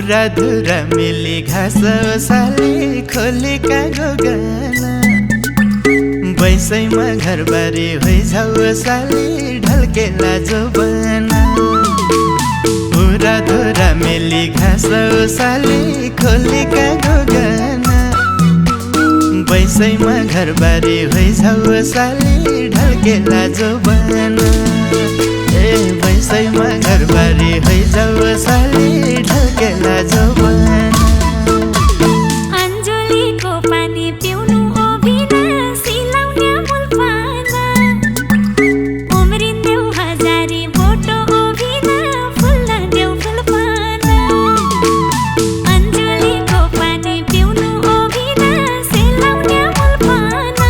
पुरा धुरा मिली घाँस ओसाली खोलेका गोगना बैसैमा घरबारी होइझाउ ओसाली ढल्केला जोबना पुरा धुरा मिली घाँस ओसाली खोलेका गोगना बैसैमा घरबारी होइझाउ ओसाली ढल्केला जोबना बैसैमा घरबारी होइझाउ ओसाली ढल्केला जोबना अञ्जुलीको पानी पिउनु ओभिना सिलाउने मुलपाना उम्रिन्देऊ हजारी बोटो ओभिना फुल्न देऊ फुलपाना अञ्जुलीको पानी पिउनु ओभिना सिलाउने मुलपाना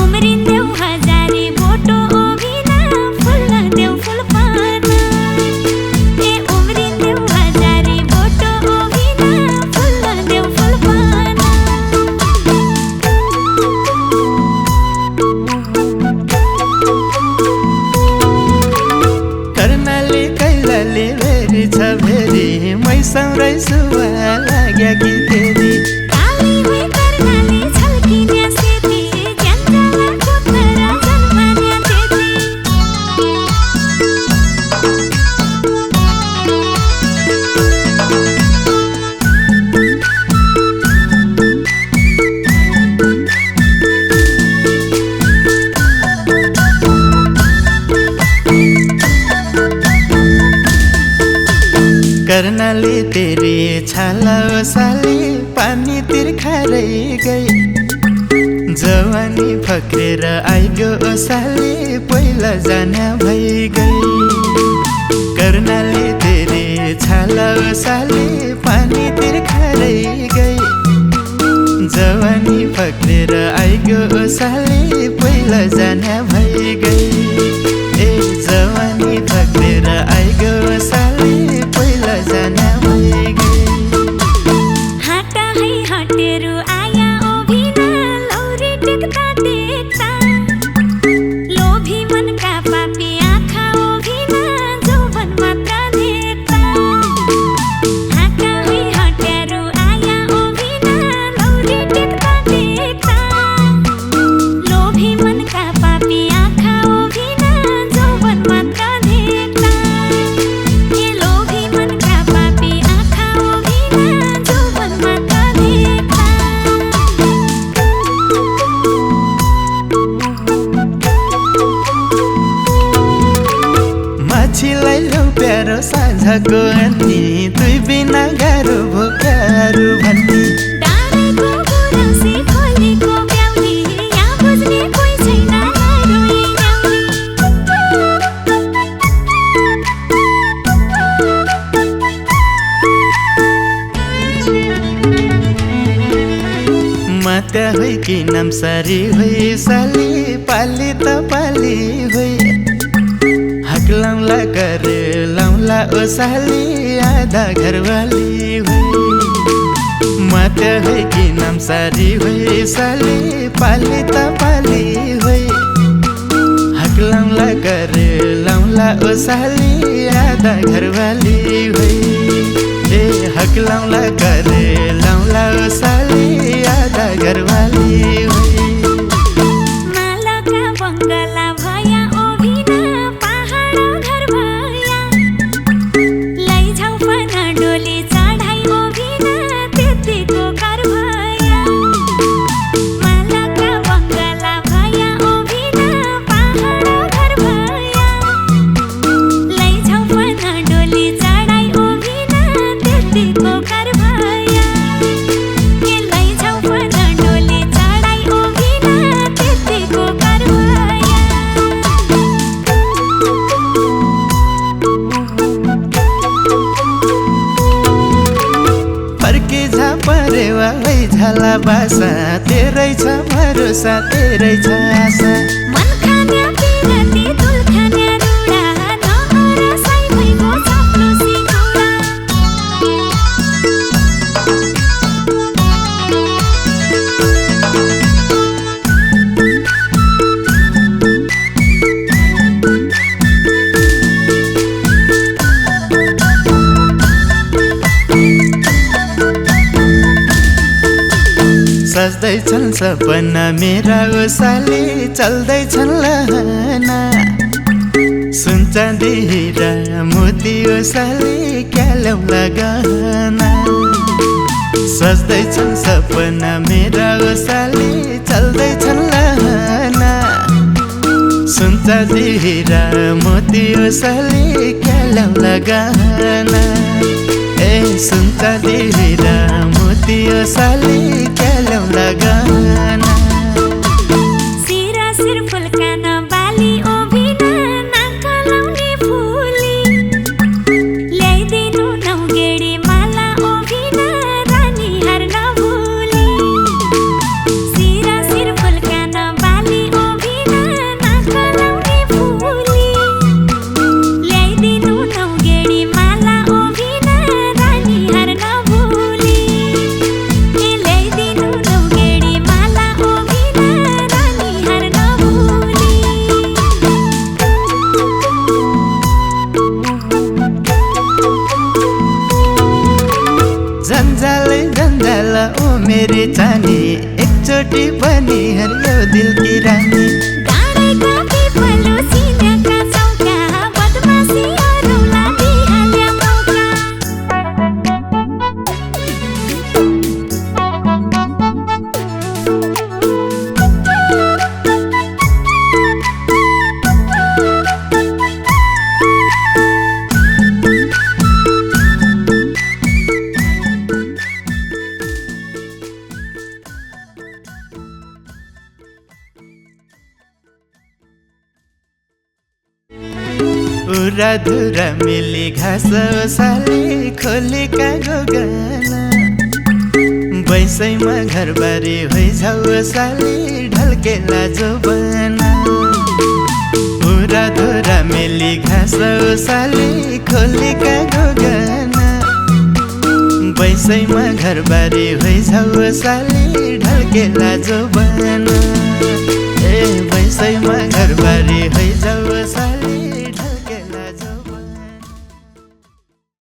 उम्रिन्देऊ हजारी बोटो ओभिना फुल्न देऊ फुलपाना ए उम्रिन्देऊ हजारी बोटो ओभिना फुल्न देऊ फुलपाना कर्णाली कैलाली भेरी छ भेरी मैसौरै सुवा लाग्या कि तेरी काली हुई कर्णाली छल्किन्या सेती ज्यान्जाला कोतरा जन्मान्या तेती कर्णाली तेरी छाला ओसाली पानी तिर्खारै गई जवानी फक्रेर आइगयो ओसाली पहिला जान्या भइ गई कर्णाली तेरी छाला ओसाली पानी तिर्खारै गई जवानी फक्रेर आइगयो ओसाली पहिला जान्या भइ गई ए जवानी फक्रेर आइगयो ओसाली पहिला जान्या भइ गई हाटा है हटेरु आया ओभिना लौरी टेक्ता टेक्ता लोभी मनका पापी आँखा ओभिना जौवन मात्र देख्ता हाटा है हटेरु आया ओभिना लौरी टेक्ता टेक्ता लोभी मनका पापी आँखा ओभिना जौवन मात्र देख्ता ए लोभी मनका पापी आँखा ओभिना जौवन मात्र देख्ता माछीलाई लौ प्यारो साँझको अन्नी दुई बिना गाह्रो भोकाहरू भन्ने डाँडैको गुराँसी खोलेको ब्याउली यहाँ बुझ्ने कोही छैन रोई मात्या होइ कि नामसारी होइ साली पाली त पाली होइ हक्लाउँला करे लाउँला ओसाली आधा घरवाली होइ मात्या होइ कि नामसारी होइ साली पाली त पाली होइ हक्लाउँला करे लाउँला ओसाली आधा घरवाली होइ ए हक्लाउँला करे लाउँला ओसाली आधा घरवाली होइ मालका बङ्गला भया ओभिना पहाड घर भया लैझाउ पना डोली चढाइ ओभिना त्यतिको घर भया मालका बङ्गला भया ओभिना पहाड घर भया लैझाउ पना डोली चढाइ ओभिना त्यतिको घर भया ए लैझाउ पना डोली चढाइ ओभिना त्यतिको घर भया फर्के झा परेवा झाला बासा तेरै छ भरोसा तेरै छ आशा मन खान्या पिरती तुल खान्या रुडा नहरा साइ भइगो चप्लो सिकुडा सज्दैछन् सपना मेरा ओसाली चल्दैछन् लहना सुन चाँदी हीरा मोती ओसाली क्या ल्याउला गहना सज्दैछन् सपना मेरा ओसाली चल्दैछन् लहना सुन चाँदी हीरा मोती ओसाली क्या ल्याउला गहना ए सुन चाँदी हीरा मोती ओसाली क्या ल्याउला गहना सिरा सिर फुल्कान बाली ओभिन नाक लाउने फुली ल्याइदिनु नौगेडी माला ओभिन रानी हार नभुली सिरा सिर फुल्कान बाली ओभिन नाक लाउने फुली ल्याइदिनु नौगेडी माला ओभिन रानी हार नभुली ल्याइदिनु नौगेडी माला ओभिन रानी हार नभुली जन्जालै जन्जाल ओ मेरी चानी एकचोटि पनि हरियो दिल की रानी डाँडेका पिपलो सिन्याका चौका बदमासी अरूलाई दिइहाल्या मौका उराधुरा मिली घाँस ओसाली खोलेका गोगना बैसैमा घरबारी होइझाउ ओसाली ढल्केला जोबना उराधुरा मिली घाँस ओसाली खोलेका गोगना बैसैमा घरबारी होइझाउ ओसाली ढल्केला जोबना ए बैसैमा घरबारी होइझाउ ओसाली